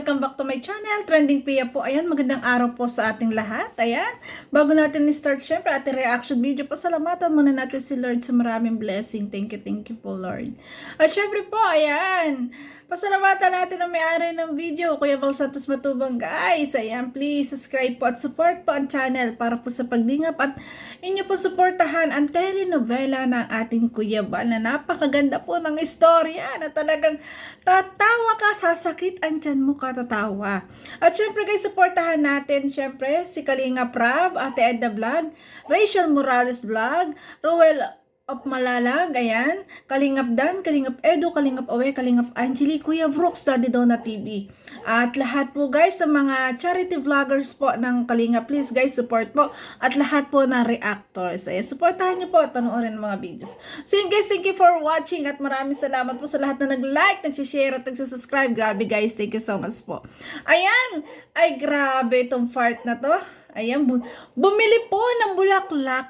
Welcome back to my channel, Trending Pia po. Ayan, magandang araw po sa ating lahat. Ayan, bago natin ni-start, syempre, ating reaction video, pasalamatan muna natin si Lord sa maraming blessing. Thank you po, Lord. At syempre po, ayan, pasalamatan natin ang may-ari ng video, Kuya Val Santos Matubang, guys. Ayan, please subscribe po at support po ang channel para po sa pagdingap at inyo po suportahan ang telenovela ng ating Kuya Val na napakaganda po ng istorya na talagang tatawa ka, sasakit ang tiyan mo katatawa. At syempre guys, supportahan natin syempre si Kalinga Prab, Ate Edna Vlog, Rachel Morales Vlog, Ruel of Malalag, ayan, Kalingap Dan, Kalingap Edo, Kalingap Awe, Kalingap Angeli, Kuya Brooks, Daddy Donna TV. At lahat po guys ng mga charity vloggers po ng Kalingap, please guys, support po. At lahat po ng reactors. Ayan, supportahan niyo po at panoorin ang mga videos. So yun guys, thank you for watching at maraming salamat po sa lahat na nag-like, nag-share at nag-subscribe. Grabe guys, thank you so much po. Ayan, ay grabe itong part na to. Ayan, bumili po ng bulaklak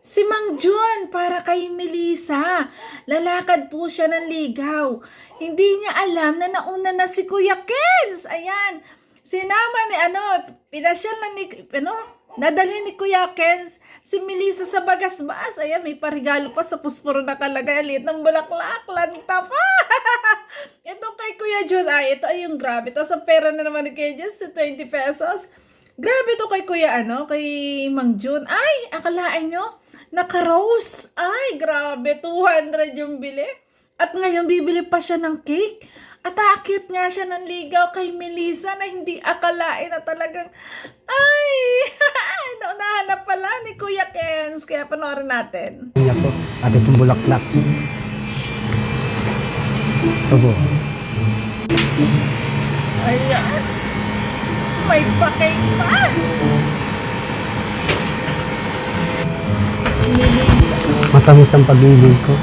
si Mang John para kay Melissa. Lalakad po siya ng ligaw. Hindi niya alam na nauna na si Kuya Kens. Ayan. Sinama ni pinasyal na nadalhin ni Kuya Kens si Melissa sa Bagasbas. Ayan, may parigalo pa sa pusporo nakalagay. Alit ng bulaklak. Lanta pa. Ito kay Kuya John. Ito ay yung grabe. Tapos ang pera na naman ni Kuya John, 20 pesos. Grabe to kay Kuya kay Mang John. Ay, akalain nyo, naka-rose. Ay, grabe, 200 yung bili. At ngayon, bibili pa siya ng cake. At aakit nga siya ng ligaw kay Melissa na hindi akalain na talagang, ay, naunahanap pala ni Kuya Kens. Kaya panoorin natin. Kaya po, at itong bulaklak. Ito po. Ayan. May pa-cake pa. Melissa. Matamis ang pag-ibig ko.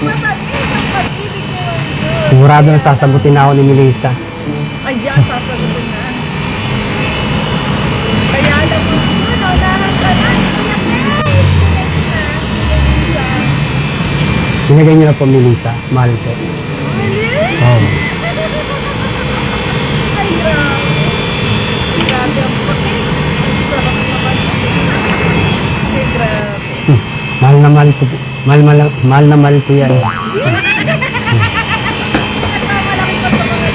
Matamis ang pag-ibig ni Mang John. Sigurado na sasagutin na ako ni Melissa. Ayan, sasagutin na. Kaya alam mo, naunahan ka na. Kuya Sales, tinake na si Melissa. Binigay niyo na po Melissa. Mahal po. Melissa? Oh. Ay, grabe. Grabe ang pa-cake. Ang sarap naman. Ay, grabe. Mahal na mahal ko po. Mahal na mahal ko yan. Nagmamalaki pa sa mga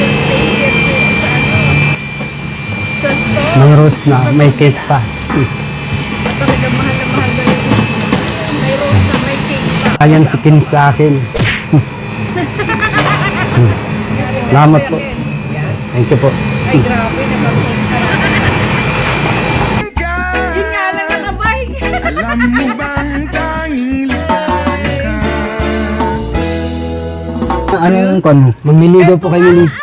just dated sa store. Mang rose na, Sa may Goldilocks. cake pa. Talagang mahal na mahal daw yung sa may rose na may cake pa. Ayan si Kin sa akin. Salamat po. Thank you po. Ay, grabe, naka-cake ka. Yun nga lang nakabike. Alam mo bang tanging Anong kon? Magliligaw po kay Melissa.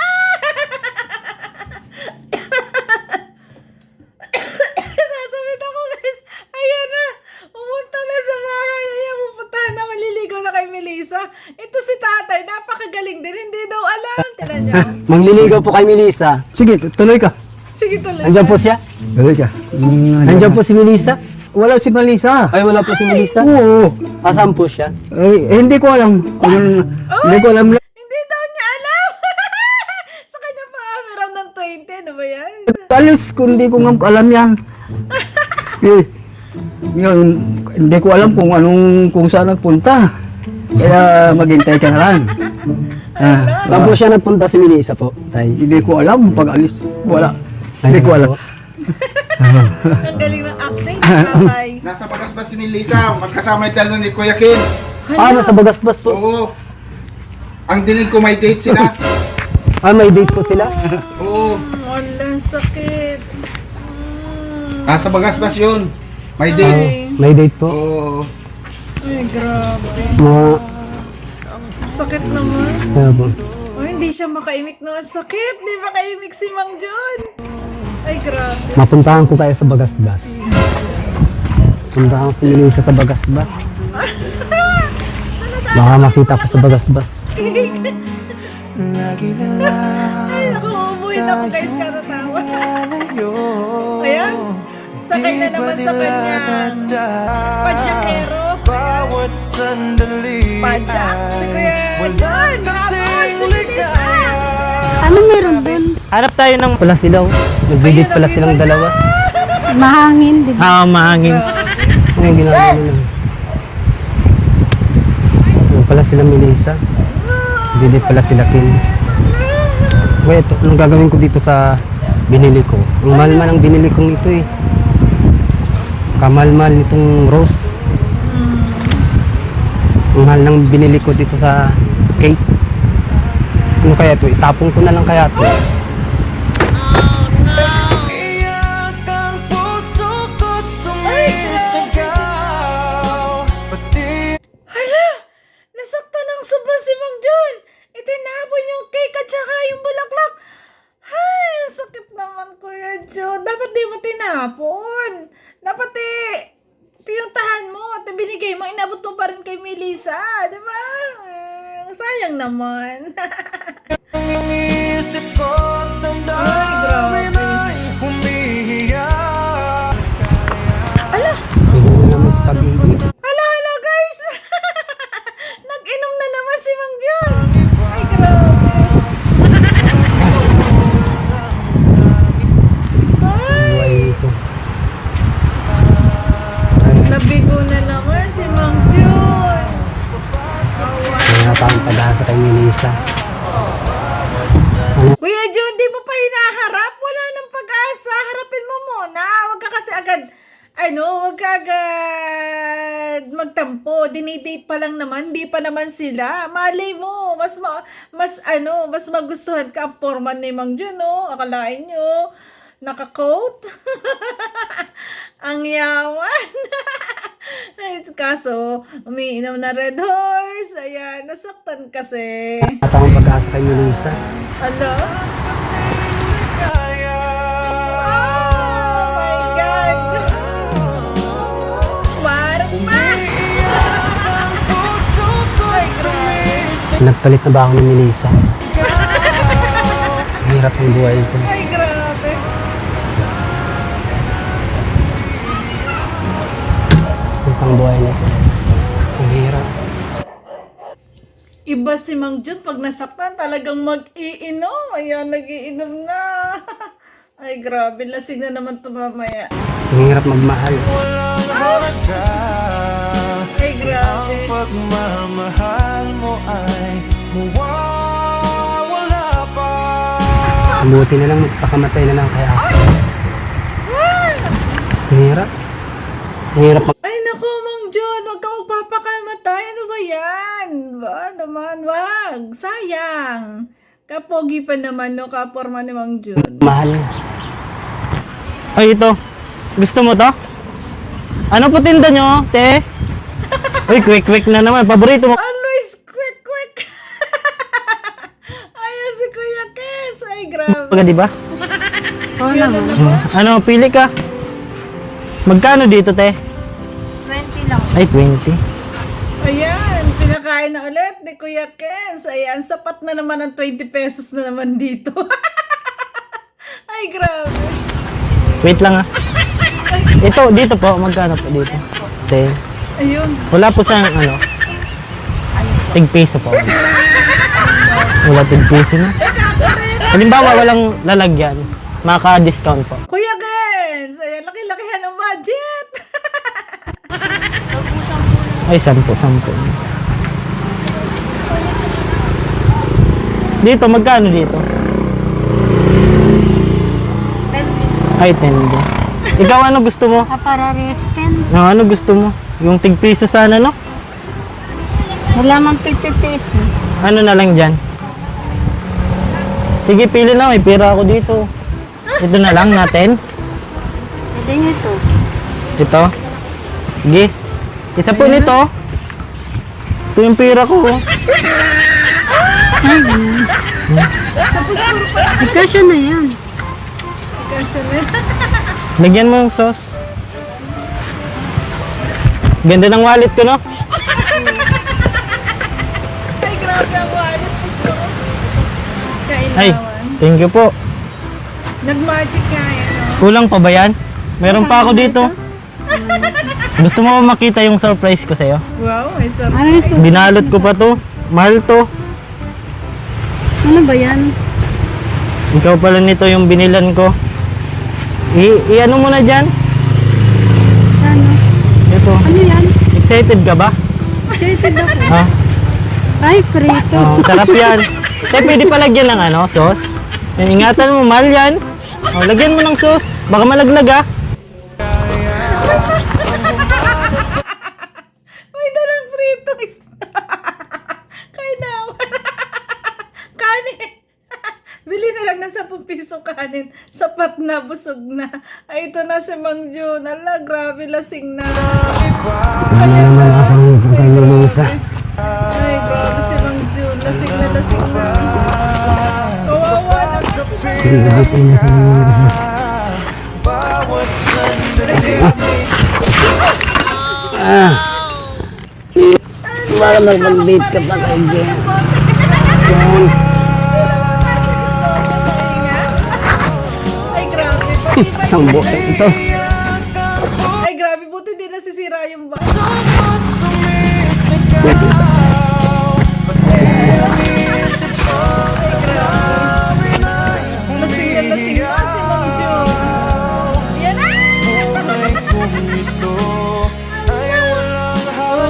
Sasabit ako guys. Ayan na. Pumunta na sa bahay. Ayan, pupuntahan na. Maliligaw na kay Melissa. Ito si tatay. Napakagaling din. Hindi daw alam. Tinan niyo. Magliligaw po kay Melissa. Sige, tuloy ka. Sige tuloy. Nandiyan po siya? Tuloy ka. Nandiyan po si Melissa? Wala si Melissa. Ay, wala po si Melissa? Oo. Asan po siya? Hindi ko alam. Hindi ko alam. Hindi daw niya alam. Sa kanya pa meron ng 20. Ano ba yan? Alis kung hindi ko nga alam yan. Yun, hindi ko alam kung saan nagpunta. Kaya maghintay ka na lang. Saan po siya nagpunta si Melissa po? Tay? Hindi ko alam pag alis. Wala. Hindi ko alam. Ang galing ng acting ng tatay. Nasa Bagasbas si Melissa, magkasama yung dalawa ni Kuya Kin. Nasa Bagasbas po. Oo. Ang dinig ko may date sila. May date po sila? Oo. Wala, sakit. Nasa Bagasbas yun. May date. May date po? Oo. Ay, grabe. Mga... Sakit naman. Ano po? Oh, hindi siya makaimik na. Sakit. Di makaimik si Mang John. Ay, grabe. Mapuntahan ko kayo sa Bagasbas. Puntahan ko si Melissa sa Bagasbas. Baka makita ko sa Bagasbas. Ay, naku, umuhin ako guys, katatawa. Ayan. Sakay na naman sa kanyang padyakero. Ayan. Pajak, si Kuya John, nakapakal si Melissa. Ano meron dun? Hanap tayo ng pala sila. Nagbibig pala silang dalawa. Mahangin, di ba? Mahangin. Grabe. Ano yung ginagawa nila? Yung pala sila Melissa. Nagbibig pala sila Kins. Kaya ito, anong gagawin ko dito sa binili ko? Ang mahal-mahal ang binili kong ito eh. Kamahal-mahal nitong rose. Ang mahal ng binili ko dito sa cake. Ano kaya ito? Itapon ko na lang kaya ito. Hala! Nasaktan ng sobra si Mang John! Itinapon yung cake at saka yung bulaklak! Ay, ang sakit naman, Kuya John. Dapat di mo tinapon. Dapat pinuntahan mo at binigay mo, inabot mo pa rin kay Melissa. Di ba? Sayang naman. Ay, grabe. Ala! Bigyan na naman sa pag-ibig. Hala, guys! Nag-inom na naman si Mang John! Ay, grabe! Ay! Buhay ito. Nabigo na naman si Mang John! Kaya tayong pag-asa kay Melissa. Kuya John, di mo pa hinaharap? Wala nang pag-asa. Harapin mo muna. Huwag ka kasi agad, huwag ka agad magtampo. Dinidate pa lang naman, di pa naman sila. Malay mo, mas magustuhan ka ang forma ni Mang John, no? Akalain nyo, naka-coat. Ang yawan. Kaso, umiinom na Red Horse. Ayan, nasaktan kasi. Tayong pag-asa kay Melissa. Hello? Oh my God! Warang pa! Ay, grabe. Nagpalit na ba ako ng Melissa? Hirap ang buhay ito. Ay, grabe. Ang pangbuhay nito. Ang hirap. Iba si Mang Jud pag nasaktan talagang mag-iinom. Ayan, nag-iinom na. Ay, grabe. Lasing na naman ito mamaya. Ang hirap magmahal. Ay, grabe. Pagmamahal mo ay mawawala pa. Mabuti na lang magpakamatay na lang kaya ako. Ang hirap. Ang hirap Ay, naku, Mang John, huwag ka magpapakamatay. Ano ba yan? Ba naman, wag. Sayang. Kapogi pa naman, no? Kaporma ni Mang John. magmahal. Ay, ito. Gusto mo to? Ano po tinda nyo, te? Uy, quick na naman. Paborito mo. Always quick. Ayaw si Kuya Kens. Ay, grabe. Pagka, di ba? Oo Yun naman. na naman. Ano, pili ka. Magkano dito, te? 20 lang. Ay, 20. Ayan, pinakain na ulit ni Kuya Kens. Ayan, sapat na naman ang 20 pesos na naman dito. Ay, grabe. Wait lang ah. Ito, dito po. Magkano po dito? Te. Ayun. Wala po sa ano. Tig-piso po. Wala tig-piso na. Halimbawa, walang lalagyan. Maka-discount po. Kuya Kens, ayan, laki-lakihan ang budget. Ay, 10. Dito, magkano dito? 20. Ay, 10. Ikaw, ano gusto mo? Para resten. Ano gusto mo? Yung tig-piso sana, no? Wala man 50 pesos. Ano na lang dyan? Sige, pili na. May pera ako dito. Ito na lang natin. Pwede nyo ito. Ito. Sige. Isa po nito. Ito yung pera ko. Tapos puro pa. Ikasya na yan. Kasya na. Lagyan mo yung sauce. Ganda ng wallet ko, no? Ay, grabe ang wallet. Gusto ko. Ay, Kainawan. thank you po. Nag-magic nga yan, no? Kulang pa ba yan? Meron pa ako dito. Gusto mo ba makita yung surprise ko sa'yo? Wow, may Ano surprise. ito? Binalot ko pa to. Mahal to. Ano ba yan? Ikaw pala nito yung binilan ko. I-ano mo na dyan? Ano? Ito. Ano yan? Excited ka ba? Excited ako. Ha? Ay, prito. Oh, sarap yan. Te, pwede pa lagyan ng ano, sauce. Yan, ingatan mo, mahal yan. Oh, lagyan mo ng sauce. Baka malaglag ah. May dalang prito. Kaya naman. Kanin. Bili na lang ng 10 piso kanin. Sapat na, busog na. Ay, ito na si Mang Jun. Ala, grabe, lasing na. Ano naman akong kay Melissa. Ay, grabe si Mang Jun. Lasing na, lasing na. Kawawa naman si Mang Jun. Hindi ko na sa mga Ay, grabe. Baka mag-date ka pa kay Jen. Jen. Ay, grabe. Buti ba- Isang buhay ito. Ay, grabe. Buti di nasisira yung baso. Ay, grabe. Lasing na lasing na si Mang Jun. Yan na! Oh,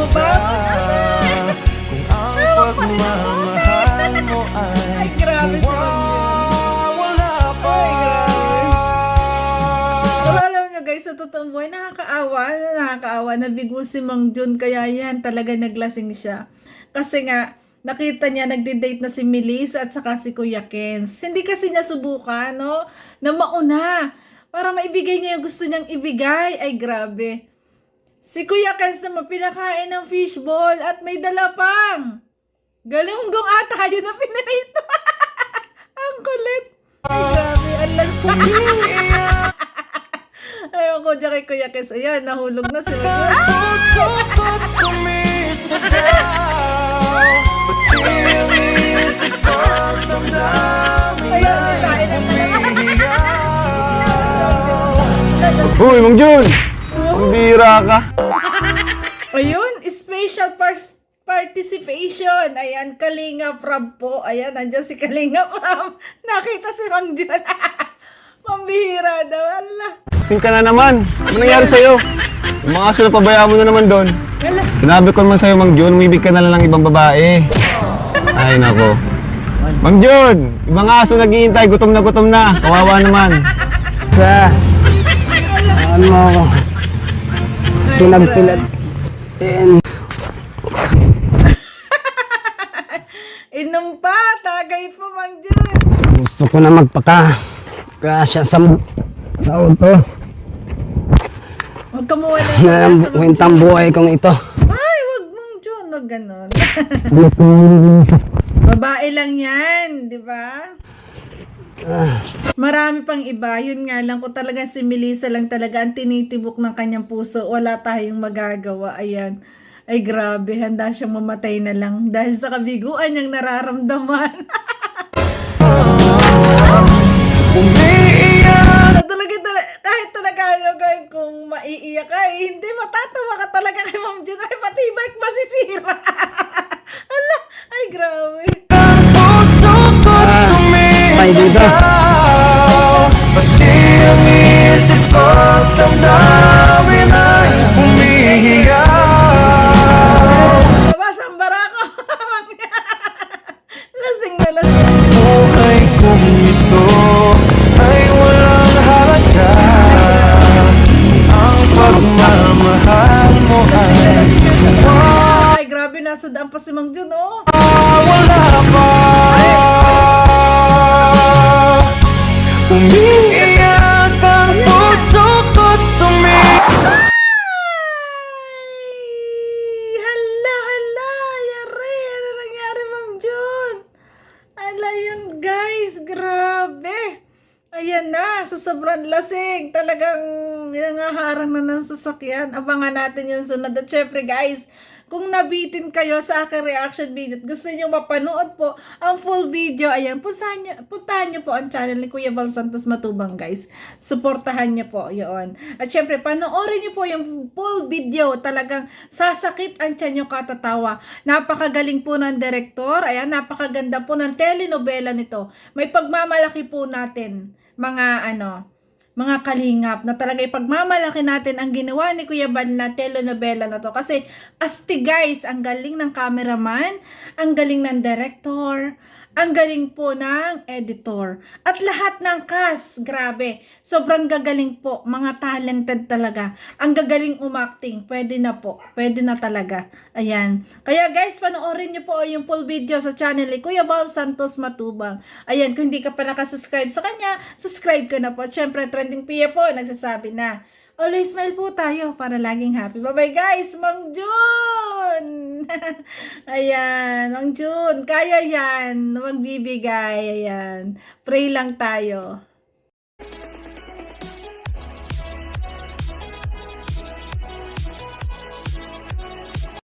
bakit na? Pagmamahal mo Ay, ay grabe si Mang Jun. wala pa. Ay, grabe. Pero alam nyo guys, sa totoong buhay, nakakaawa. Nabigo si Mang Jun, kaya yan talaga naglasing siya. Kasi nga, nakita niya nagde-date na si Melissa at saka si Kuya Kens. Hindi kasi niya subukan, no? Na mauna. Para maibigay niya yung gusto niyang ibigay. Ay, grabe. Si Kuya Kens naman pinakain ng fishball at may dala pang galunggong ata yun na pinarito. Ang kulit. Ay, grabe. Ang lansa. Ayaw ko dyan kay Kuya Kens. Ayan, nahulog na si Mag. Ayan, nagkain na talaga. Uy, Mang Jun! Ang bira ka. Ayun, special participation. Ayan, Kalinga Prab po. Ayan, nandiyan si Kalinga Prab. Nakita si Mang Jun. Pambihira daw. Allah. Sing ka na naman. Ano nangyari sa'yo? Yung mga aso na pabayaan mo na naman doon. Allah. Sinabi ko naman sa'yo, Mang Jun, umibig ka na lang ng ibang babae. Ay, nako. Mang Jun, ibang aso naghihintay, gutom na. Kawawa naman. Sa ano ako, Ay, pinagpilat. Inom pa. Tagay pa, Mang Jun. Gusto ko na magpaka-kasya sa auto. Huwag ka mawala Na ng lasa, Mang Jun. kwentang buhay kong ito. Ay, wag Mang Jun. Wag ganon. Babae lang yan, di ba? Marami pang iba. Yun nga lang, kung talagang si Melissa lang talaga ang tinitibok ng kanyang puso, wala tayong magagawa. Ayan. Ay, grabe. Handa siyang mamatay na lang dahil sa kabiguan niyang nararamdaman. Kahit talaga kung maiiyak ka, hindi matatawa ka talaga kay Ma'am Jun. Ay, pati bike masisira. Ala, ay, grabe. Tayo dito. Pati ang isip ko at damdamin ay humihiyaw. Labas ang barako. Lasing na lasing. Buhay kong ito ay walang halaga. Ang pagmamahal mo Lasing na ay lasing na sa ay, grabe, nasa daan pa si Mang Jun, oh. wala pa. Umiiyak ang puso ko't Ay! Hala, yari. Ano nangyari, Mang Jun? Ala, yun, guys. Grabe. Ayan na, sa sobrang lasing. Talagang nangaharang na ng sasakyan. Abangan natin yung sunod. At syempre, guys, kung nabitin kayo sa aking reaction video at gusto niyo mapanood po ang full video, ayan, puntahan niyo po ang channel ni Kuya Val Santos Matubang, guys. Suportahan niyo po yun. At syempre, panoorin niyo po yung full video. Talagang sasakit ang tiyan niyo katatawa. Napakagaling po ng direktor. Ayan, napakaganda po ng telenovela nito. May pagmamalaki po natin, mga kalingap, na talaga ipagmamalaki natin ang ginawa ni Kuya Bal na telenovela na to. Kasi asti guys, ang galing ng cameraman, ang galing ng director, ang galing po ng editor, at lahat ng cast, grabe, sobrang gagaling po, mga talented talaga, ang gagaling umacting, pwede na talaga, ayan. Kaya guys, panoorin nyo po yung full video sa channel ni Kuya Val Santos Matubang. Ayan, kung hindi ka pa nakasubscribe sa kanya, subscribe ka na po. At syempre, Trending Pia po, nagsasabi na, always smile po tayo para laging happy. Bye-bye guys, Mang Jun! Ayan, Mang Jun, kaya yan, magbibigay, ayan. Pray lang tayo.